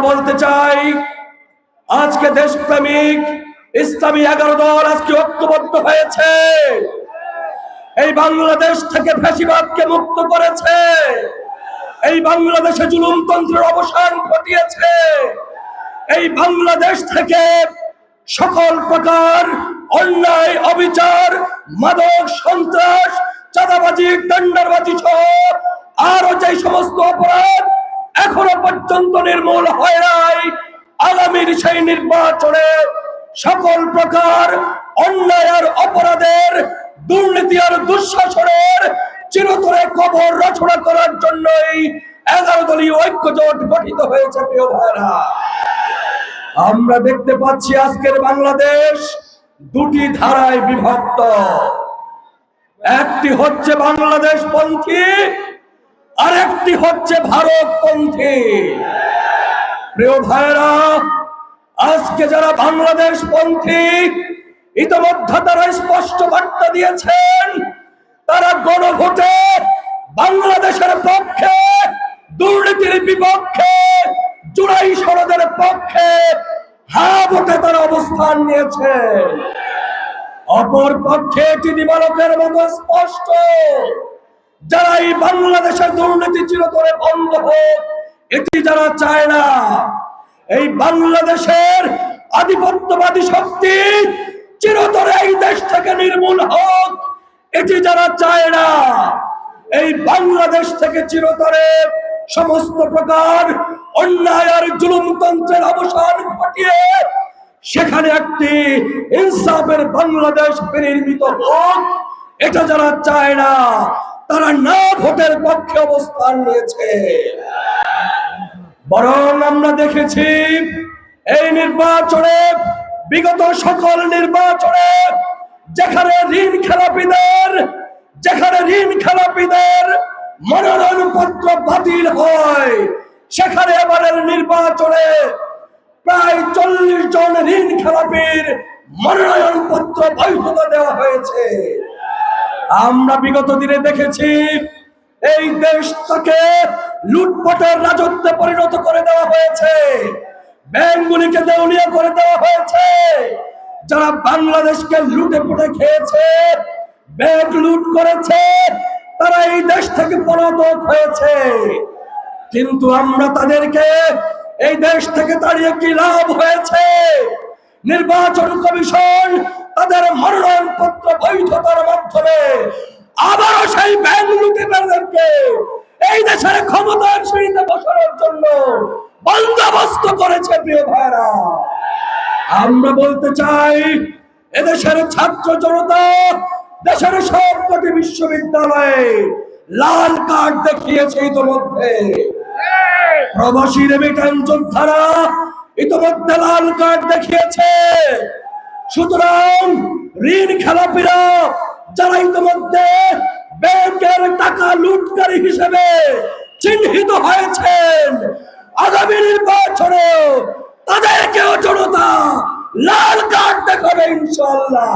বলতে চাই, আজকে দেশপ্রেমিক ইসলামী 11 দল আজকে ঐক্যবদ্ধ হয়েছে, এই বাংলাদেশ থেকে ফ্যাসিবাদকে মুক্ত করেছে, এই বাংলাদেশে জুলুমতন্ত্রের অবসান ঘটিয়েছে, এই বাংলাদেশ থেকে সকল প্রকার অন্যায়, অবিচার, মাদক, সন্ত্রাস, চাঁদাবাজি, টেন্ডারবাজি সহ আরো যে সমস্ত অপরাধ এখনো পর্যন্ত নির্মূল হয় নাই, আগামীর সেই নির্বাচনে সকল প্রকার অন্যায় আর অপরাধের, দুর্নীতি আর দুঃশাসনের চিরতরে কবর রচনা করার জন্যই 11 দলীয় ঐক্যজোট গঠিত হয়েছে। প্রিয় ভাইরা, আমরা দেখতে পাচ্ছি আজকের বাংলাদেশ দুটি ধারায় বিভক্ত। একটি হচ্ছে বাংলাদেশ পন্থী, আর একটি হচ্ছে ভারত পন্থী। প্রিয় ভাইরা, আজকে যারা বাংলাদেশ পন্থী, ইতিমধ্যে তারা স্পষ্ট বার্তা দিয়েছেন, তারা গণভোটে বাংলাদেশের পক্ষে, দুর্নীতির বিপক্ষে, জুলাই সনদের পক্ষে হ্যাঁ ভোটে তারা অবস্থান নিয়েছে। অপর পক্ষে দিবালোকের মতো স্পষ্ট, যারা এই বাংলাদেশের দুর্নীতি চিরতরে বন্ধ হোক এটি যারা চায় না, এই বাংলাদেশের আধিপত্যবাদী শক্তি চিরতরে এই দেশ থেকে নির্মূল হোক এটি যারা চায় না, এই বাংলাদেশ থেকে চিরতরে সমস্ত প্রকার অন্যায় আর জুলুমতন্ত্রের অবসান ঘটিয়ে সেখানে একটি ইনসাফের বাংলাদেশ বিনির্মিত হোক এটা যারা চায় না, তারা না ভোটের পক্ষে অবস্থান নিয়েছে। বরং আমরা দেখেছি এই নির্বাচনে, বিগত সকল নির্বাচনে যেখানে ঋণ খেলাপিদের মনোনয়নপত্র বাতিল হয়, সেখানে এবারের নির্বাচনে প্রায় 40 জন ঋণ খেলাপির মনোনয়নপত্র বৈধতা দেওয়া হয়েছে। আমরা বিগত দিনে দেখেছি এই দেশটাকে লুটপাটের রাজত্বে পরিণত করে দেওয়া হয়েছে, ব্যাংকগুলিকে দেউলিয়া করে দেওয়া হয়েছে। যারা বাংলাদেশকে লুটে পুটে খেয়েছে, ব্যাংক লুট করেছে, তারা এই দেশ থেকে পলাতক হয়েছে। কিন্তু আমরা তাদেরকে এই দেশ থেকে তাড়িয়ে কি লাভ হয়েছে? নির্বাচন কমিশন তাদের মনোনয়নপত্র বৈধতার মাধ্যমে আবারও সেই ব্যাংক লুটেরাদেরকে এই দেশের ক্ষমতার সিঁড়িতে বসানোর জন্য বন্দোবস্ত করেছে। প্রিয় ভাইরা, আমরা বলতে চাই, এদেশের ছাত্র জনতা দেশের সবকটি বিশ্ববিদ্যালয়ে লাল কার্ড দেখিয়েছে ইতিমধ্যে, প্রবাসী রেমিটেন্স যোদ্ধারা ইতিমধ্যে লাল কার্ড দেখিয়েছে। সুতরাং ঋণ খেলাপিরা যারা ইতিমধ্যে ব্যাংকের টাকা লুটকারী হিসেবে চিহ্নিত হয়েছেন, আগামী নির্বাচনে তাদেরকেও জনতা লাল কার্ড দেখাবে ইনশাআল্লাহ।